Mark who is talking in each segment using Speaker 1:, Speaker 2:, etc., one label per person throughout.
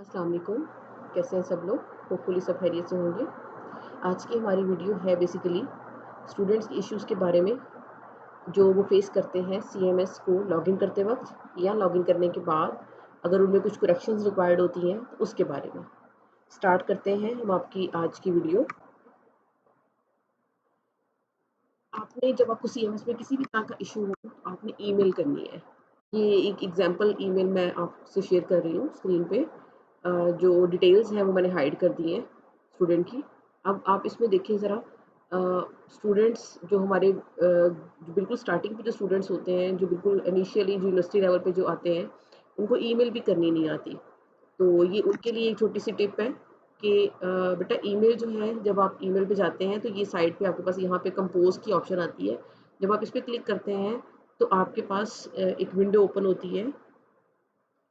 Speaker 1: अस्सलाम वालेकुम। कैसे हैं सब लोग? होपफुली सब खैरियत से होंगे। आज की हमारी वीडियो है बेसिकली स्टूडेंट्स के इश्यूज़ के बारे में जो वो फेस करते हैं सीएमएस को लॉगिन करते वक्त या लॉगिन करने के बाद अगर उनमें कुछ करेक्शंस रिक्वायर्ड होती हैं तो उसके बारे में। स्टार्ट करते हैं हम आपकी आज की वीडियो। आपने जब आपको सीएमएस में किसी भी तरह का इशू हो तो आपने ईमेल करनी है। ये एक एग्जांपल ईमेल मैं आपसे शेयर कर रही हूँ स्क्रीन पे। जो डिटेल्स हैं वो मैंने हाइड कर दी हैं स्टूडेंट की। अब आप इसमें देखिए ज़रा। स्टूडेंट्स जो हमारे जो बिल्कुल स्टार्टिंग पे जो स्टूडेंट्स होते हैं, जो बिल्कुल इनिशियली जो यूनिवर्सिटी लेवल पे जो आते हैं, उनको ईमेल भी करनी नहीं आती। तो ये उनके लिए एक छोटी-सी टिप है कि बेटा ईमेल जो है जब आप ईमेल पे जाते हैं तो ये साइड पे आपके पास यहाँ पे कंपोज़ की ऑप्शन आती है। जब आप इस पे क्लिक करते हैं तो आपके पास एक विंडो ओपन होती है।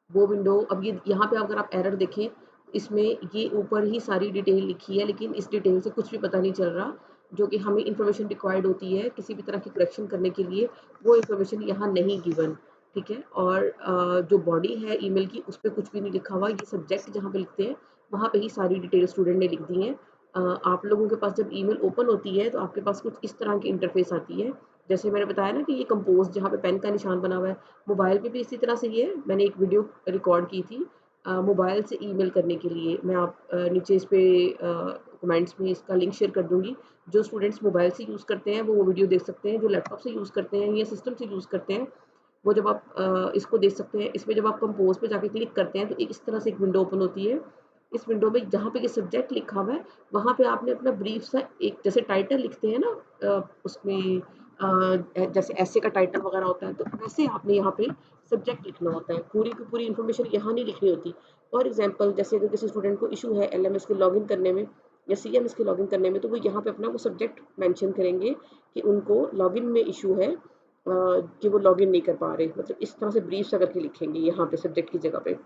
Speaker 1: वो विंडो अब ये यहाँ पे अगर आप एरर देखें, इसमें ये ऊपर ही सारी डिटेल लिखी है लेकिन इस डिटेल से कुछ भी पता नहीं चल रहा, जो कि हमें इन्फॉर्मेशन रिक्वायर्ड होती है किसी भी तरह की करेक्शन करने के लिए, वो इन्फॉर्मेशन यहाँ नहीं गिवन, ठीक है? और जो बॉडी है ईमेल की उस पे कुछ भी नहीं लिखा हुआ, ये सब्जेक्ट जहाँ पे लिखते हैं, वहाँ पे ही सारी डिटेल स्टूडेंट ने लिख दी हैं। आप लोगों के पास जब ईमेल ओपन होती है तो आपके पास कुछ इस तरह की इंटरफ़ेस आती है। जैसे मैंने बताया ना कि ये कंपोज़ जहाँ पे पेन का निशान बना हुआ है, मोबाइल पे भी इसी तरह से ही है। मैंने एक वीडियो रिकॉर्ड की थी मोबाइल से ईमेल करने के लिए। मैं नीचे इस पे कमेंट्स में इसका लिंक शेयर कर दूँगी। जो स्टूडेंट्स मोबाइल से यूज़ करते हैं वो वीडियो देख सकते हैं, जो लैपटॉप से यूज़ करते हैं या सिस्टम से यूज़ करते हैं, वो जब आप इसको देख सकते हैं। इसमें जब आप कंपोज़ पे जाके क्लिक करते हैं तो एक इस तरह से एक विंडो ओपन होती है। इस विंडो में जहाँ पे ये सब्जेक्ट लिखा हुआ है, वहाँ पे आपने अपना ब्रीफ सा एक जैसे टाइटल लिखते हैं ना उसमें जैसे एसे का टाइटल वगैरह होता है, तो वैसे आपने यहाँ पे सब्जेक्ट लिखना होता है। पूरी की पूरी इन्फॉर्मेशन यहाँ नहीं लिखनी होती। फॉर एग्ज़ाम्पल जैसे अगर किसी स्टूडेंट को इश्यू है एलएमएस के लॉगिन करने में या सीएमएस के लॉगिन करने में, तो वो यहाँ पे अपना वो सब्जेक्ट मेंशन करेंगे कि उनको लॉगिन में इश्यू है, कि वो लॉगिन नहीं कर पा रहे। मतलब इस तरह से ब्रीफ सा करके लिखेंगे यहाँ पे सब्जेक्ट की जगह पे।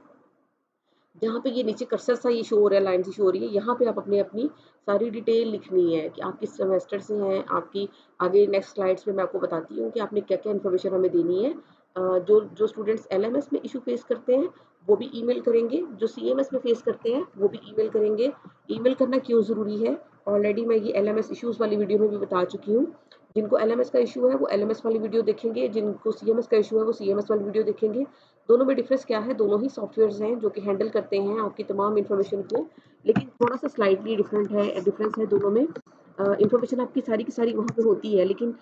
Speaker 1: जहाँ पे ये नीचे कर्सर सा ये शो हो रहा है, लाइन सी शो हो रही है, यहाँ पे आप अपनी सारी डिटेल लिखनी है कि आप किस सेमेस्टर से हैं, आपकी आगे नेक्स्ट स्लाइड्स में मैं आपको बताती हूँ कि आपने क्या-क्या इन्फॉर्मेशन हमें देनी है। जो स्टूडेंट्स एलएमएस में इश्यू फेस करते हैं, वो भी ईमेल करेंगे, जो सीएमएस में फेस करते हैं, वो भी ईमेल करेंगे। ईमेल करना क्यों ज़रूरी है? ऑलरेडी मैं ये एलएमएस इश्यूज़ वाली वीडियो में भी बता चुकी हूँ। जिनको एलएमएस का इश्यू है, वो एलएमएस वाली वीडियो देखेंगे, जिनको सीएमएस का इश्यू है, वो सीएमएस वाली वीडियो देखेंगे। दोनों में डिफरेंस क्या है? दोनों ही सॉफ्टवेयर्स हैं जो कि हैंडल करते हैं आपकी तमाम इन्फॉर्मेशन को, लेकिन थोड़ा-सा स्लाइटली डिफरेंस है दोनों में। इन्फॉर्मेशन आपकी सारी की सारी वहाँ पे होती है, लेकिन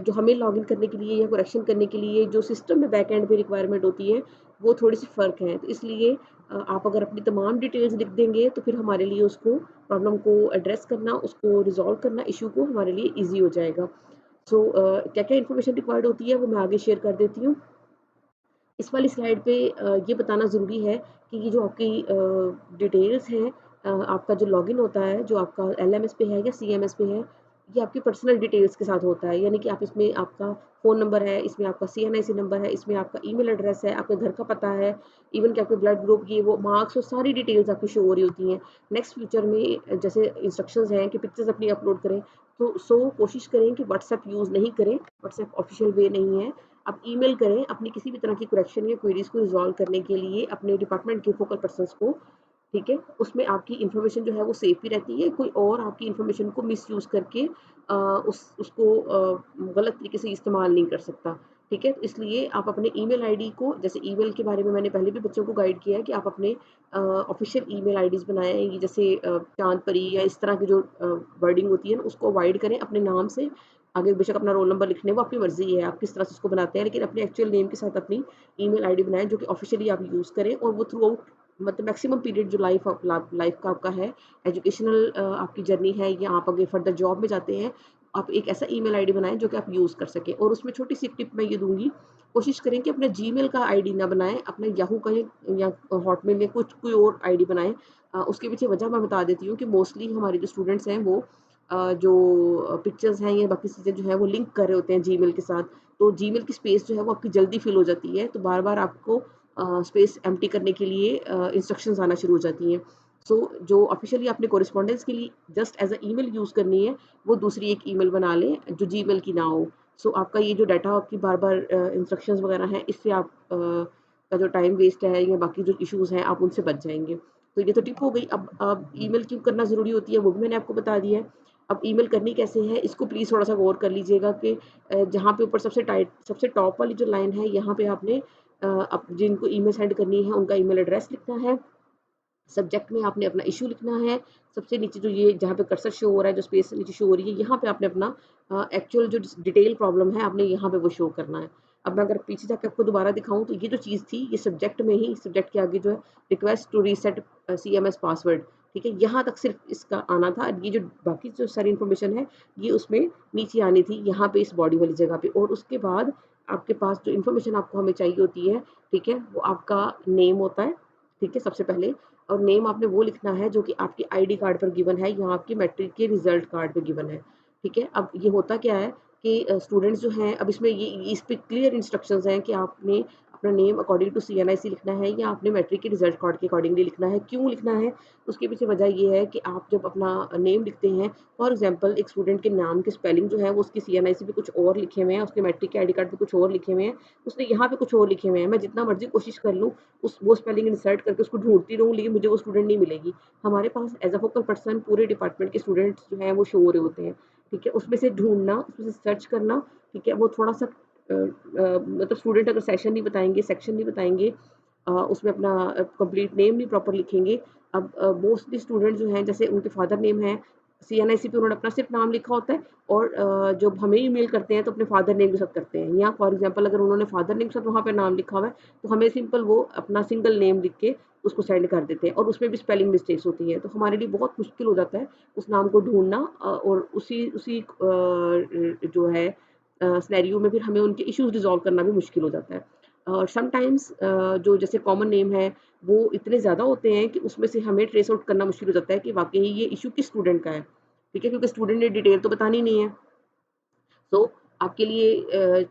Speaker 1: जो हमें लॉगिन करने के लिए या करेक्शन करने के लिए जो सिस्टम में बैक एंड पे रिक्वायरमेंट होती है, वो थोड़ी-सी फ़र्क है। तो इसलिए आप अगर अपनी तमाम डिटेल्स लिख देंगे, तो फिर हमारे लिए उसको प्रॉब्लम को एड्रेस करना, उसको रिज़ॉल्व करना, इश्यू को हमारे लिए ईज़ी हो जाएगा। सो क्या-क्या इन्फॉर्मेशन रिक्वायर्ड होती है, वो मैं आगे शेयर कर देती हूँ। इस वाली स्लाइड पे ये बताना ज़रूरी है कि ये जो आपकी डिटेल्स हैं, आपका जो लॉगिन होता है, जो आपका एलएमएस पे है या सीएमएस पे है, ये आपकी पर्सनल डिटेल्स के साथ होता है। यानी कि आप इसमें आपका फ़ोन नंबर है, इसमें आपका सीएनआईसी नंबर है, इसमें आपका ईमेल एड्रेस है, आपके घर का पता है, इवन कि आपके ब्लड ग्रुप, ये वो मार्क्स और सारी डिटेल्स आपकी शो हो रही होती हैं। नेक्स्ट फ्यूचर में जैसे इंस्ट्रक्शंस हैं कि पिक्चर्स अपनी अपलोड करें, तो कोशिश करें कि व्हाट्सएप यूज़ नहीं करें, व्हाट्सएप ऑफ़िशियल वे नहीं है। आप ईमेल करें अपनी किसी भी तरह की करेक्शन या क्वेरीज़ को रिज़ॉल्व करने के लिए अपने डिपार्टमेंट के फोकल पर्सन्स को, ठीक है? उसमें आपकी इन्फॉर्मेशन जो है वो सेफ भी रहती है, कोई और आपकी इन्फॉर्मेशन को मिसयूज़ करके उसको गलत तरीके से इस्तेमाल नहीं कर सकता, ठीक है? तो इसलिए आप अपने ईमेल आईडी को, जैसे ईमेल के बारे में मैंने पहले भी बच्चों को गाइड किया है कि आप अपने ऑफ़िशियल ईमेल आईडीज़ बनाएँ, ये जैसे चाँद परी या इस तरह की जो वर्डिंग होती है ना, उसको अवॉइड करें अपने नाम से। आगे बेशक अपना रोल नंबर लिखने वो आपकी मर्ज़ी है, आप किस तरह से उसको बनाते हैं, लेकिन अपने एक्चुअल नेम के साथ अपनी ईमेल आईडी बनाएँ जो कि ऑफ़िशियली आप यूज़ करें, और वो थ्रू आउट मतलब मैक्सिमम पीरियड जो लाइफ़ का आपका है, एजुकेशनल आपकी जर्नी है या आप आगे फर्दर जॉब में जाते हैं, आप एक ऐसा ईमेल आईडी बनाएँ जो कि आप यूज़ कर सकें। और उसमें छोटी-सी टिप मैं ये दूँगी, कोशिश करें कि अपना जीमेल का आईडी ना बनाएँ, अपना याहू का या हॉटमेल या कुछ कोई और आईडी बनाएँ। उसके पीछे वजह मैं बता देती हूँ कि मोस्टली हमारे जो स्टूडेंट्स हैं वो जो पिक्चर्स हैं या बाकी चीज़ें जो हैं वो लिंक कर रहे होते हैं जीमेल के साथ, तो जीमेल की स्पेस जो है वो आपकी जल्दी फिल हो जाती है, तो बार-बार आपको स्पेस एम्प्टी करने के लिए इंस्ट्रक्शंस आना शुरू हो जाती हैं। सो जो ऑफ़िशियली आपने कॉरेस्पॉन्डेंस के लिए just as a email use करनी है, वो दूसरी एक ईमेल बना लें जो जीमेल की ना हो। सो आपका ये जो डाटा आपकी बार-बार इंस्ट्रक्शंस वगैरह हैं, इससे आप का जो टाइम वेस्ट है या बाकी जो इश्यूज़ हैं, आप उनसे बच जाएँगे। तो ये तो टिप हो गई। अब ईमेल क्यों करना ज़रूरी होती है वो भी मैंने आपको बता दिया है। अब ईमेल करनी कैसे है इसको प्लीज़ थोड़ा-सा गौर कर लीजिएगा कि जहाँ पे ऊपर सबसे टॉप वाली जो लाइन है यहाँ पे आपने अब जिनको ईमेल सेंड करनी है उनका ईमेल एड्रेस लिखना है। सब्जेक्ट में आपने अपना इश्यू लिखना है। सबसे नीचे जो ये जहाँ पे कर्सर शो हो रहा है, जो स्पेस नीचे शो हो रही है, यहाँ पे आपने अपना एक्चुअल जो डिटेल प्रॉब्लम है, आपने यहाँ पे वो शो करना है। अब मैं अगर पीछे जाके आपको दोबारा दिखाऊँ तो ये जो चीज़ थी, ये सब्जेक्ट में ही सब्जेक्ट के आगे जो है request to reset CMS password, ठीक है? यहाँ तक सिर्फ़ इसका आना था। ये जो बाकी जो सारी इन्फॉर्मेशन है, ये उसमें नीचे आनी थी, यहाँ पे इस बॉडी वाली जगह पे। और उसके बाद आपके पास जो इन्फॉर्मेशन आपको हमें चाहिए होती है, ठीक है? वो आपका नेम होता है, ठीक है? सबसे पहले और नेम आपने वो लिखना है जो कि आपकी आईडी कार्ड पर गिवन है या आपके मैट्रिक के रिजल्ट कार्ड पे गिवन है, ठीक है? अब ये होता क्या है कि स्टूडेंट्स जो हैं अब इसमें ये इस पे क्लियर इंस्ट्रक्शंस हैं कि आपने अपना नेम अकॉर्डिंग टू सीएनआईसी लिखना है या आपने मैट्रिक के रिजल्ट कार्ड के अकॉर्डिंगली लिखना है। क्यों लिखना है? उसके पीछे वजह ये है कि आप जब अपना नेम लिखते हैं, फॉर एग्जांपल एक स्टूडेंट के नाम की स्पेलिंग जो है वो उसकी सीएनआईसी पे कुछ और लिखे हुए हैं, उसके मैट्रिक के आईडी कार्ड पे कुछ और लिखे हुए हैं, उसने यहाँ पे कुछ और लिखे हुए हैं। मैं जितना मर्ज़ी कोशिश कर लूँ उस वो स्पेलिंग इंसर्ट करके उसको ढूँढती रहूँ, लेकिन मुझे वो स्टूडेंट नहीं मिलेगी। हमारे पास एज़ अ फोकल पर्सन पूरे डिपार्टमेंट के स्टूडेंट्स जो हैं वो शो हो रहे होते हैं, ठीक है? उसमें से ढूँढना, उसमें से सर्च करना, ठीक है? वो थोड़ा-सा मतलब स्टूडेंट अगर सेशन नहीं बताएँगे, सेक्शन नहीं बताएँगे, उसमें अपना कंप्लीट नेम नहीं प्रॉपर लिखेंगे। अब मोस्टली स्टूडेंट जो हैं जैसे उनके फादर नेम है, सीएनआईसी पे उन्होंने अपना सिर्फ़ नाम लिखा होता है और जब हमें ईमेल करते हैं तो अपने फादर नेम के साथ करते हैं। या फॉर एग्ज़ाम्पल अगर उन्होंने फादर नेम के साथ वहाँ पे नाम लिखा हुआ है, तो हमें सिंपल वो अपना सिंगल नेम लिख के उसको सेंड कर देते हैं और उसमें भी स्पेलिंग मिस्टेक्स होती हैं। तो हमारे लिए बहुत मुश्किल हो जाता है उस नाम को ढूँढना और उसी जो है सिनेरियो में फिर हमें उनके इश्यूज़ रिज़ॉल्व करना भी मुश्किल हो जाता है। और समटाइम्स जो जैसे कॉमन नेम है, वो इतने ज़्यादा होते हैं कि उसमें से हमें ट्रेस आउट करना मुश्किल हो जाता है कि वाक़ई ये इश्यू किस स्टूडेंट का है, ठीक है? क्योंकि स्टूडेंट ने डिटेल तो बतानी नहीं है। तो आपके लिए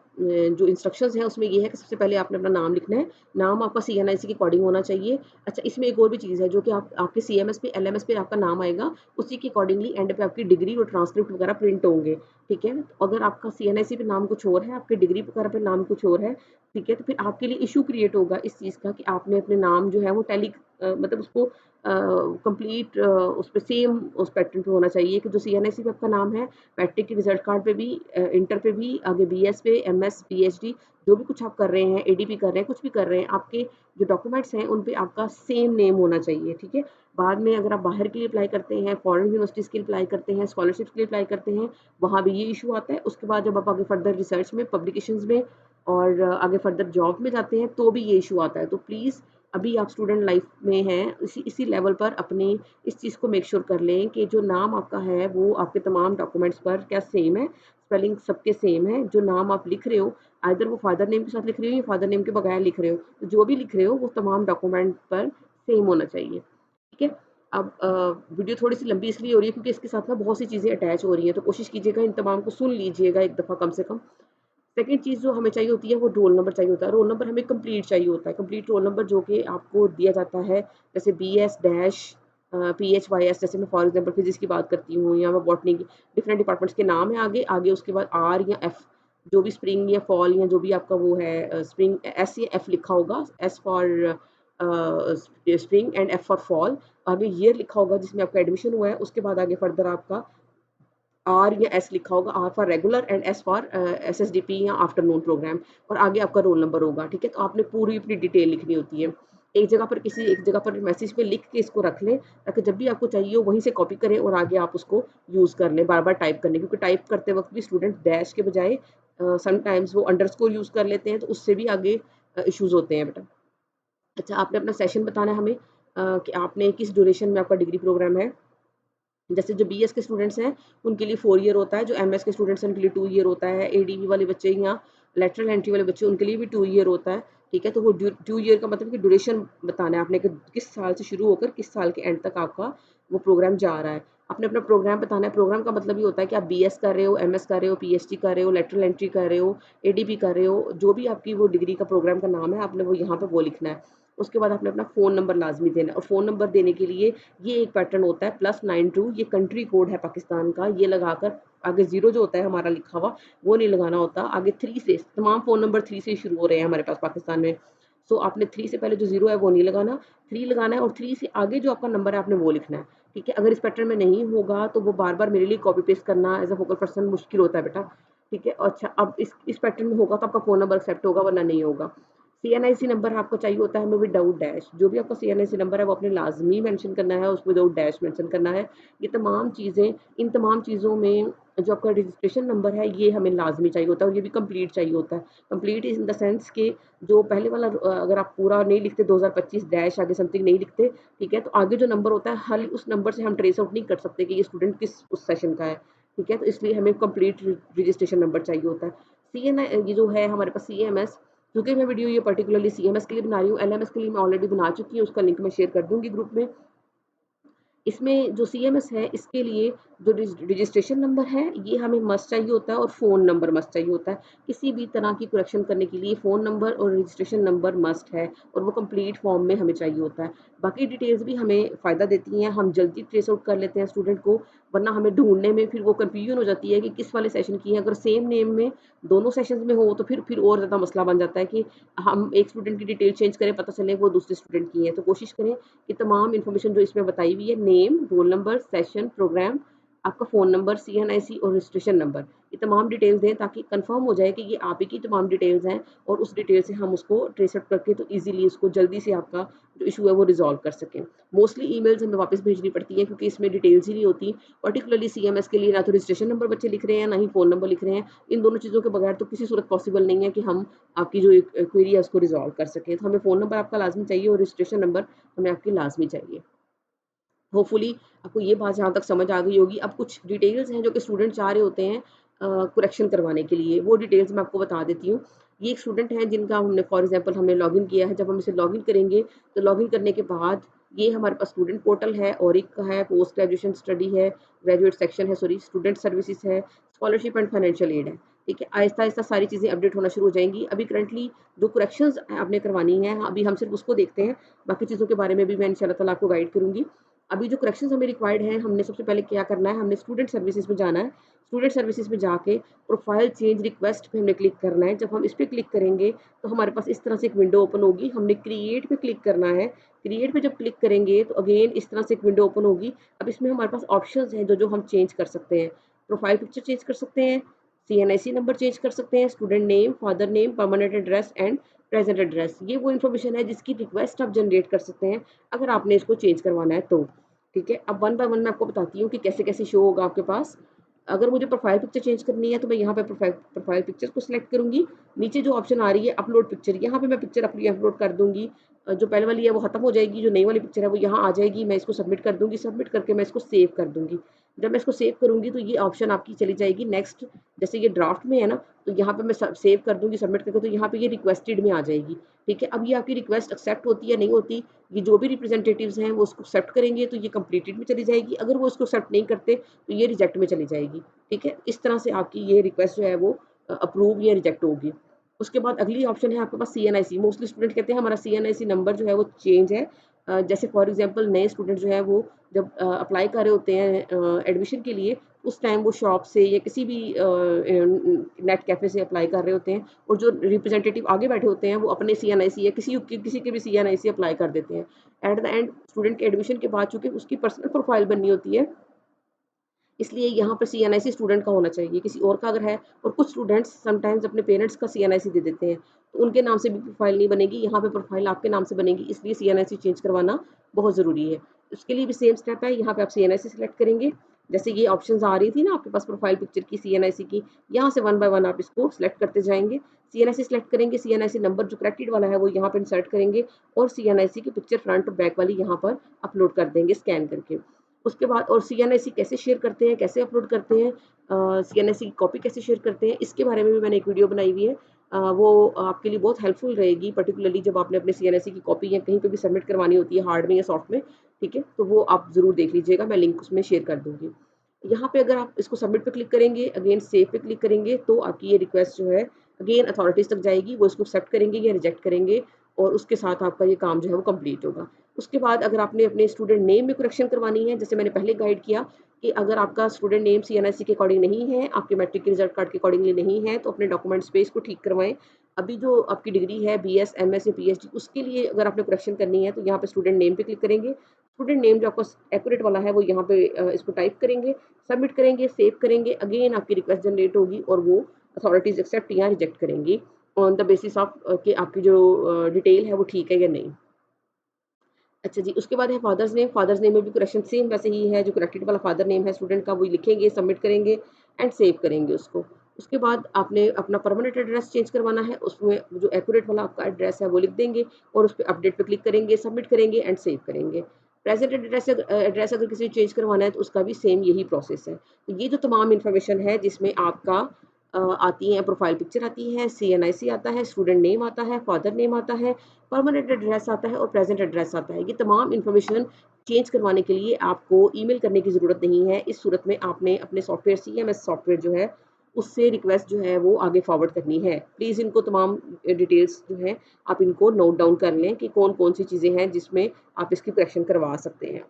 Speaker 1: जो इंस्ट्रक्शंस हैं उसमें ये है कि सबसे पहले आपने अपना नाम लिखना है। नाम आपका सीएनआईसी के अकॉर्डिंग होना चाहिए। अच्छा इसमें एक और भी चीज़ है जो कि आप आपके सीएमएस पे एलएमएस पे आपका नाम आएगा, उसी के अकॉर्डिंगली एंड पे आपकी डिग्री और ट्रांसक्रिप्ट वगैरह प्रिंट होंगे, ठीक है? तो अगर आपका सीएनआईसी पे नाम कुछ और है, आपकी डिग्री वगैरह पे नाम कुछ और है, ठीक है? तो फिर आपके लिए इश्यू क्रिएट होगा इस चीज़ का कि आपने अपने नाम जो है वो टैली मतलब उसको कंप्लीट उस पे सेम उस पैटर्न पे होना चाहिए कि जो सीएनआईसी पे आपका नाम है, मैट्रिक के रिजल्ट कार्ड पे भी इंटर पे भी, आगे बीएस पे, एमएस, पीएचडी जो भी कुछ आप कर रहे हैं, एडीपी कर रहे हैं, कुछ भी कर रहे हैं, आपके जो डॉक्यूमेंट्स हैं, उन पे आपका सेम नेम होना चाहिए, ठीक है? बाद में अगर आप बाहर के लिए अप्लाई करते हैं, फॉरेन यूनिवर्सिटीज़ के लिए अप्लाई करते हैं, स्कॉलरशिप्स के लिए अप्लाई करते हैं, वहाँ भी ये इश्यू आता है। उसके बाद जब आप आगे फर्दर रिसर्च में, पब्लिकेशंस में और आगे फर्दर जॉब में जाते हैं, तो भी ये इश्यू आता है। तो प्लीज़ अभी आप स्टूडेंट लाइफ में हैं, इसी इसी लेवल पर अपने इस चीज़ को मेक श्योर कर लें कि जो नाम आपका है वो आपके तमाम डॉक्यूमेंट्स पर क्या सेम है, स्पेलिंग सबके सेम है, जो नाम आप लिख रहे हो आइदर वो फादर नेम के साथ लिख रहे हो या फादर नेम के बगैर लिख रहे हो, तो जो भी लिख रहे हो वो तमाम डॉक्यूमेंट पर सेम होना चाहिए, ठीक है? अब वीडियो थोड़ी-सी लंबी इसलिए हो रही है क्योंकि इसके साथ ना बहुत सी चीज़ें अटैच हो रही हैं, तो कोशिश कीजिएगा इन तमाम को सुन लीजिएगा एक दफ़ा कम से कम। सेकंड चीज़ जो हमें चाहिए होती है वो रोल नंबर चाहिए होता है। रोल नंबर हमें कंप्लीट चाहिए होता है। कंप्लीट रोल नंबर जो कि आपको दिया जाता है जैसे बीएस डैश पीएचवाईएस जैसे मैं फॉर एग्ज़ाम्पल फिज़िक्स की बात करती हूँ या मैं बॉटनी की डिफरेंट डिपार्टमेंट्स के नाम है आगे, आगे उसके बाद आर या एफ जो भी स्प्रिंग या फॉल या जो भी आपका वो है स्प्रिंग एस या एफ लिखा होगा। S for spring and F for fall. आगे ईयर लिखा होगा जिसमें आपका एडमिशन हुआ है। उसके बाद आगे फर्दर आपका आर या एस लिखा होगा, R for regular and S for SSDP या आफ्टरनून प्रोग्राम और आगे आपका रोल नंबर होगा, ठीक है? तो आपने पूरी अपनी डिटेल लिखनी होती है। एक जगह पर मैसेज में लिख के इसको रख लें ताकि जब भी आपको चाहिए हो वहीं से कॉपी करें और आगे आप उसको यूज़ कर लें, बार-बार टाइप करने क्योंकि टाइप करते वक़्त भी स्टूडेंट डैश के बजाय समटाइम्स वो अंडरस्कोर यूज़ कर लेते हैं, तो उससे भी आगे इश्यूज़ होते हैं बेटा। अच्छा, आपने अपना सेशन बताना है हमें कि आपने किस ड्यूरेशन में आपका डिग्री प्रोग्राम है। जैसे जो बीएस के स्टूडेंट्स हैं, उनके लिए 4 ईयर होता है, जो एमएस के स्टूडेंट्स हैं, उनके लिए 2 ईयर होता है, एडीवी वाले बच्चे या लैटरल एंट्री वाले बच्चे, उनके लिए भी 2 ईयर होता है, ठीक है? तो वो 2 ईयर का मतलब कि ड्यूरेशन बताना है आपने कि किस साल से शुरू होकर किस साल के एंड तक आपका वो प्रोग्राम जा रहा है। आपने अपना प्रोग्राम बताना है, प्रोग्राम का मतलब ये होता है कि आप बीएस कर रहे हो, एमएस कर रहे हो, पीएचडी कर रहे हो, लैटरल एंट्री कर रहे हो, एडीपी कर रहे हो, जो भी आपकी वो डिग्री का प्रोग्राम का नाम है, आपने वो यहाँ पे वो लिखना है। उसके बाद आपने अपना फ़ोन नंबर लाज़मी देना है और फ़ोन नंबर देने के लिए ये एक पैटर्न होता है +92 ये कंट्री कोड है पाकिस्तान का, ये लगाकर आगे 0 जो होता है हमारा लिखा हुआ, वो नहीं लगाना होता। आगे 3 से तमाम फ़ोन नंबर 3 से शुरू हो रहे हैं हमारे पास पाकिस्तान में। सो आपने 3 से पहले जो 0 है वो नहीं लगाना, 3 लगाना है और 3 से आगे जो आपका नंबर है आपने वो लिखना है, ठीक है। अगर इस पैटर्न में नहीं होगा तो वो बार-बार मेरे लिए कॉपी पेस्ट करना एज़ अ फोकल पर्सन मुश्किल होता है बेटा, ठीक है। अच्छा, अब इस पैटर्न में होगा तो आपका फ़ोन नंबर एक्सेप्ट होगा वरना नहीं होगा। सीएनआईसी नंबर आपको चाहिए होता है हमें विदाउट डैश, जो भी आपका सीएनआईसी नंबर है वो आपने लाज़मी मेंशन करना है, उसको विदाउट डैश मेंशन करना है। ये तमाम चीज़ें, इन तमाम चीज़ों में जो आपका रजिस्ट्रेशन नंबर है ये हमें लाज़मी चाहिए होता है और ये भी कंप्लीट चाहिए होता है। कंप्लीट इन द सेंस कि जो पहले वाला अगर आप पूरा नहीं लिखते 2025 डैश आगे समथिंग नहीं लिखते, ठीक है, तो आगे जो नंबर होता है खाली उस नंबर से हम ट्रेस आउट नहीं कर सकते कि ये स्टूडेंट किस उस सेशन का है, ठीक है। तो इसलिए हमें कंप्लीट रजिस्ट्रेशन नंबर चाहिए होता है। सीएनआई ये जो है हमारे पास सीएमएस, क्योंकि मैं वीडियो ये पर्टिकुलरली सीएमएस के लिए बना रही हूँ, एलएमएस के लिए मैं ऑलरेडी बना चुकी हूँ, उसका लिंक मैं शेयर कर दूँगी ग्रुप में। इसमें जो सीएमएस है इसके लिए जो रजिस्ट्रेशन नंबर है ये हमें मस्ट चाहिए होता है और फ़ोन नंबर मस्ट चाहिए होता है। किसी भी तरह की करेक्शन करने के लिए फ़ोन नंबर और रजिस्ट्रेशन नंबर मस्ट है और वो कंप्लीट फॉर्म में हमें चाहिए होता है। बाकी डिटेल्स भी हमें फ़ायदा देती हैं, हम जल्दी ट्रेस आउट कर लेते हैं स्टूडेंट को, वरना हमें ढूँढने में फिर वो कन्फ्यूजन हो जाती है कि किस वाले सेशन की है। अगर सेम नेम में दोनों सेशंस में हो तो फिर और ज़्यादा मसला बन जाता है कि हम एक स्टूडेंट की डिटेल चेंज करें, पता चले वो दूसरे स्टूडेंट की है। तो कोशिश करें कि तमाम इन्फॉर्मेशन जो इसमें बताई हुई है, name, roll number, session, program, आपका फ़ोन नंबर, सीएनआईसी और रजिस्ट्रेशन नंबर, ये तमाम डिटेल्स दें ताकि कंफर्म हो जाए कि ये आप ही की तमाम डिटेल्स हैं और उस डिटेल से हम उसको ट्रेस आउट करके तो ईज़िली उसको जल्दी से आपका जो इश्यू है वो रिज़ॉल्व कर सकें। मोस्टली ईमेल्स हमें वापस भेजनी पड़ती हैं क्योंकि इसमें डिटेल्स ही नहीं होती। पर्टिकुलरली सीएमएस के लिए ना तो रजिस्ट्रेशन नंबर बच्चे लिख रहे हैं, ना ही फ़ोन नंबर लिख रहे हैं। इन दोनों चीज़ों के बगैर तो किसी सूरत पॉसिबल नहीं है कि हम आपकी जो एक क्वेरी है उसको रिज़ॉल्व कर सकें। तो हमें फ़ोन नंबर आपका लाज़मी चाहिए और रजिस्ट्रेशन नंबर हमें आपकी लाज़मी चाहिए। होपफुली आपको ये बात जहाँ तक समझ आ गई होगी। अब कुछ डिटेल्स हैं जो कि स्टूडेंट चाह रहे होते हैं करेक्शन करवाने के लिए, वो डिटेल्स मैं आपको बता देती हूँ। ये एक स्टूडेंट है जिनका हमने फॉर एग्ज़ाम्पल हमने लॉगिन किया है, जब हम इसे लॉगिन करेंगे तो लॉगिन करने के बाद ये हमारे पास स्टूडेंट पोर्टल है, ऑरिक का है, पोस्ट ग्रेजुएशन स्टडी है, ग्रेजुएट सेक्शन है, सॉरी स्टूडेंट सर्विसेज है, स्कॉलरशिप एंड फाइनेंशियल एड है, ठीक है। आहिस्ता-आहिस्ता सारी चीज़ें अपडेट होना शुरू हो जाएँगी। अभी करंटली जो करेक्शंस आपने करवानी है, अभी हम सिर्फ़ उसको देखते हैं, बाकी चीज़ों के बारे में भी मैं इंशाअल्लाह ताला आपको गाइड करूँगी। अभी जो करेक्शंस हमें रिक्वायर्ड हैं, हमने सबसे पहले क्या करना है, हमने स्टूडेंट सर्विसेज़ में जाना है। स्टूडेंट सर्विसेज़ में जाके प्रोफाइल चेंज रिक्वेस्ट पे हमने क्लिक करना है। जब हम इस पे क्लिक करेंगे, तो हमारे पास इस तरह से एक विंडो ओपन होगी। हमने क्रिएट पे क्लिक करना है। क्रिएट पे जब क्लिक करेंगे, तो अगेन इस तरह से एक विंडो ओपन होगी। अब इसमें हमारे पास ऑप्शंस हैं, जो-जो हम चेंज कर सकते हैं। प्रोफाइल पिक्चर चेंज कर सकते हैं, सीएनआईसी नंबर चेंज कर सकते हैं, student name, father name, permanent address and present address. ये वो इन्फॉर्मेशन है जिसकी रिक्वेस्ट आप जनरेट कर सकते हैं, अगर आपने इसको चेंज करवाना है तो। ठीक है, अब वन बाय वन मैं आपको बताती हूँ कि कैसे-कैसे शो होगा आपके पास। अगर मुझे प्रोफ़ाइल पिक्चर चेंज करनी है तो मैं यहाँ पे प्रोफ़ाइल पिक्चर को सिलेक्ट करूँगी। नीचे जो ऑप्शन आ रही है अपलोड पिक्चर, यहाँ पे मैं पिक्चर अपनी अपलोड कर दूँगी। जो पहले वाली है वो ख़त्म हो जाएगी, जो नई वाली पिक्चर है वो यहाँ आ जाएगी। मैं इसको सबमिट कर दूँगी, सबमिट करके मैं इसको सेव कर दूँगी। जब मैं इसको सेव करूँगी तो ये ऑप्शन आपकी चली जाएगी नेक्स्ट, जैसे ये ड्राफ्ट में है ना, तो यहाँ पे मैं सेव कर दूँगी सबमिट करके, तो यहाँ पे ये रिक्वेस्टेड में आ जाएगी। ठीक है, अब ये आपकी रिक्वेस्ट एक्सेप्ट होती है या नहीं होती, ये जो भी रिप्रेजेंटेटिव्स हैं वो उसको एक्सेप्ट करेंगे तो ये कंप्लीटेड में चली जाएगी, अगर वो उसको एक्सेप्ट नहीं करते तो ये रिजेक्ट में चली जाएगी। ठीक है, इस तरह से आपकी ये रिक्वेस्ट जो है वो अप्रूव या रिजेक्ट होगी। उसके बाद अगली ऑप्शन है आपके पास सीएनआईसी। मोस्टली स्टूडेंट कहते हैं हमारा सीएनआईसी नंबर जो है वो चेंज है। जैसे फॉर एग्जांपल नए स्टूडेंट जो है वो जब अप्लाई कर रहे होते हैं एडमिशन के लिए, उस टाइम वो शॉप से या किसी भी नेट कैफ़े से अप्लाई कर रहे होते हैं और जो रिप्रेजेंटेटिव आगे बैठे होते हैं वो अपने सीएनआईसी या किसी के भी सीएनआईसी अप्लाई कर देते हैं। एट द एंड स्टूडेंट के एडमिशन के बाद चूँकि उसकी पर्सनल प्रोफाइल बननी होती है, इसलिए यहाँ पर सीएनआईसी स्टूडेंट का होना चाहिए, किसी और का अगर है, और कुछ स्टूडेंट्स समटाइम्स अपने पेरेंट्स का सीएनआईसी दे देते हैं, तो उनके नाम से भी प्रोफ़ाइल नहीं बनेगी, यहाँ पे प्रोफ़ाइल आपके नाम से बनेगी, इसलिए सीएनआईसी चेंज करवाना बहुत ज़रूरी है। उसके लिए भी सेम स्टेप है, यहाँ पे आप सीएनआईसी सेलेक्ट करेंगे, जैसे ये ऑप्शंस आ रही थी ना आपके पास प्रोफ़ाइल पिक्चर की, सीएनआईसी की, यहाँ से वन बाय वन आप इसको सिलेक्ट करते जाएँगे। सीएनआईसी सिलेक्ट करेंगे, सीएनआईसी नंबर जो करेक्टेड वाला है वो यहाँ पे इंसर्ट करेंगे और सीएनआईसी की पिक्चर फ्रंट और बैक वाली यहाँ पर अपलोड कर देंगे स्कैन करके। उसके बाद और सीएनआईसी कैसे शेयर करते हैं, कैसे अपलोड करते हैं, सीएनआईसी की कॉपी कैसे शेयर करते हैं, इसके बारे में भी मैंने एक वीडियो बनाई हुई है। वो आपके लिए बहुत हेल्पफुल रहेगी, पर्टिकुलरली जब आपने अपने सीएनआईसी की कॉपी या कहीं पे भी सबमिट करवानी होती है, हार्ड में या सॉफ्ट में, ठीक है? तो वो आप ज़रूर देख लीजिएगा, मैं लिंक उसमें शेयर कर दूँगी। यहाँ पे अगर आप इसको सबमिट पे क्लिक करेंगे, अगेन सेव पे क्लिक करेंगे, तो आपकी ये रिक्वेस्ट जो है अगेन अथॉरिटीज़ तक जाएगी, वो इसको एक्सेप्ट करेंगे या रिजेक्ट करेंगे और उसके साथ आपका ये काम जो है वो कंप्लीट होगा। उसके बाद अगर आपने अपने स्टूडेंट नेम में करेक्शन करवानी है, जैसे मैंने पहले गाइड किया कि अगर आपका स्टूडेंट नेम सीएनआईसी के अकॉर्डिंग नहीं है, आपके मैट्रिक के रिजल्ट कार्ड के अकॉर्डिंगली नहीं है, तो अपने डॉक्यूमेंट्स पे इसको ठीक करवाएँ। अभी जो आपकी डिग्री है बीएस, एमएस या पीएचडी, उसके लिए अगर आपने करेक्शन करनी है तो यहाँ पे स्टूडेंट नेम पे क्लिक करेंगे। स्टूडेंट नेम जो आपका एक्यूरेट वाला है वो यहाँ पे इसको टाइप करेंगे, सबमिट करेंगे, सेव करेंगे। अगेन आपकी रिक्वेस्ट जनरेट होगी और वो अथॉरिटीज़ एक्सेप्ट या रिजेक्ट करेंगी ऑन द बेसिस ऑफ कि आपकी जो डिटेल है वो ठीक है या नहीं। अच्छा जी, उसके बाद है फादर्स नेम में भी करेक्शन सेम वैसे ही है, जो करेक्टेड वाला फादर नेम है स्टूडेंट का वही लिखेंगे, सबमिट करेंगे एंड सेव करेंगे उसको। उसके बाद आपने अपना परमानेंट एड्रेस चेंज करवाना है, उसमें जो एक्यूरेट वाला आपका एड्रेस है वो लिख देंगे और उस पे अपडेट पे क्लिक करेंगे, सबमिट करेंगे एंड सेव करेंगे। प्रेज़ेंट एड्रेस अगर किसी को चेंज करवाना है तो उसका भी सेम यही प्रोसेस है। तो ये जो तमाम इन्फॉर्मेशन है जिसमें आपका आती है प्रोफाइल पिक्चर आती है, सीएनआईसी आता है, स्टूडेंट नेम आता है, फादर नेम आता है, परमानेंट एड्रेस आता है और प्रेजेंट एड्रेस आता है। ये तमाम इन्फॉर्मेशन चेंज करवाने के लिए आपको ईमेल करने की ज़रूरत नहीं है। इस सूरत में आपने अपने सॉफ्टवेयर सीएमएस सॉफ्टवेयर जो है उससे रिक्वेस्ट जो है वो आगे फॉरवर्ड करनी है। प्लीज़ इनको तमाम डिटेल्स जो है आप इनको नोट डाउन कर लें कि कौन-कौन सी चीज़ें हैं जिसमें आप इसकी करेक्शन करवा सकते हैं।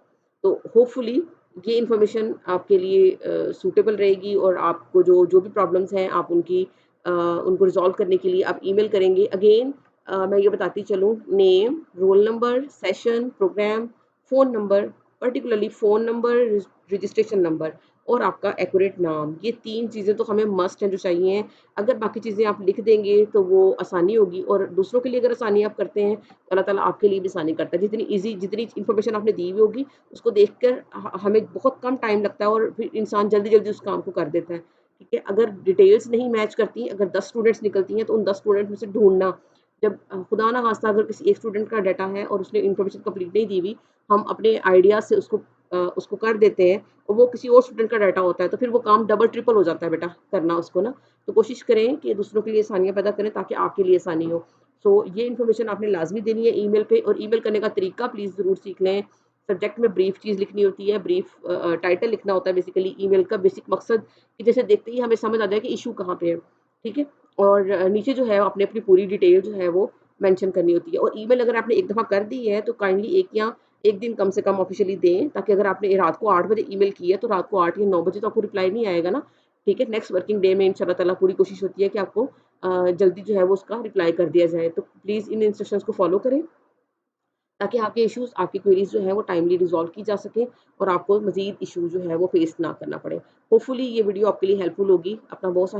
Speaker 1: तो होपफुली ये इन्फॉर्मेशन आपके लिए सूटेबल रहेगी और आपको जो जो भी प्रॉब्लम्स हैं आप उनको रिज़ॉल्व करने के लिए आप ईमेल करेंगे। अगेन मैं ये बताती चलूँ, name, roll number, session, program, phone number, particularly phone number, registration number और आपका एक्यूरेट नाम, ये 3 चीज़ें तो हमें मस्ट हैं जो चाहिए हैं। अगर बाकी चीज़ें आप लिख देंगे तो वो आसानी होगी और दूसरों के लिए अगर आसानी आप करते हैं, तो अल्लाह ताला आपके लिए भी आसानी करता है। जितनी इन्फॉर्मेशन आपने दी हुई होगी, उसको देखकर हमें बहुत कम टाइम लगता है और फिर इंसान जल्दी-जल्दी उस काम को कर देता है। ठीक है? अगर डिटेल्स नहीं मैच करती, अगर 10 स्टूडेंट्स निकलती हैं, तो उन 10 स्टूडेंट में से ढूँढना, जब खुदा ना खास्ता अगर किसी एक स्टूडेंट का डाटा है और उसने इन्फॉर्मेशन कंप्लीट नहीं दी हुई, हम अपने आइडिया से उसको कर देते हैं और वो किसी और स्टूडेंट का डाटा होता है, तो फिर वो काम डबल ट्रिपल हो जाता है बेटा करना उसको ना। तो कोशिश करें कि दूसरों के लिए आसानियाँ पैदा करें ताकि आपके लिए आसानी हो। सो ये इन्फॉर्मेशन आपने लाज़मी देनी है ईमेल पे और ईमेल करने का तरीका प्लीज़ ज़रूर सीख लें। सब्जेक्ट में ब्रीफ चीज़ लिखनी होती है, ब्रीफ टाइटल लिखना होता है बेसिकली ईमेल का बेसिक मकसद कि जैसे देखते ही हमें समझ आ जाए कि इश्यू कहाँ पे है, ठीक है? और नीचे जो है आपने अपनी पूरी डिटेल जो है वो मेंशन करनी होती है और ईमेल अगर आपने एक दफ़ा कर दी है तो काइंडली 1 दिन कम से कम ऑफ़िशियली दें ताकि अगर आपने रात को 8 बजे ईमेल की है तो रात को 8 या 9 बजे तो आपको रिप्लाई नहीं आएगा ना, ठीक है? नेक्स्ट वर्किंग डे में इंशाअल्लाह ताला पूरी कोशिश होती है कि आपको जल्दी जो है वो उसका रिप्लाई कर दिया जाए। तो प्लीज़ इन इंस्ट्रक्शंस को फ़ॉलो करें ताकि आपके इश्यूज़, आपकी क्वेरीज़ जो हैं वो टाइमली रिज़ॉल्व की जा सकें और आपको मज़ीद इश्यू जो है वो फ़ेस ना करना पड़े। होपफुली ये वीडियो आपके लिए हेल्पफुल होगी। अपना बहुत सा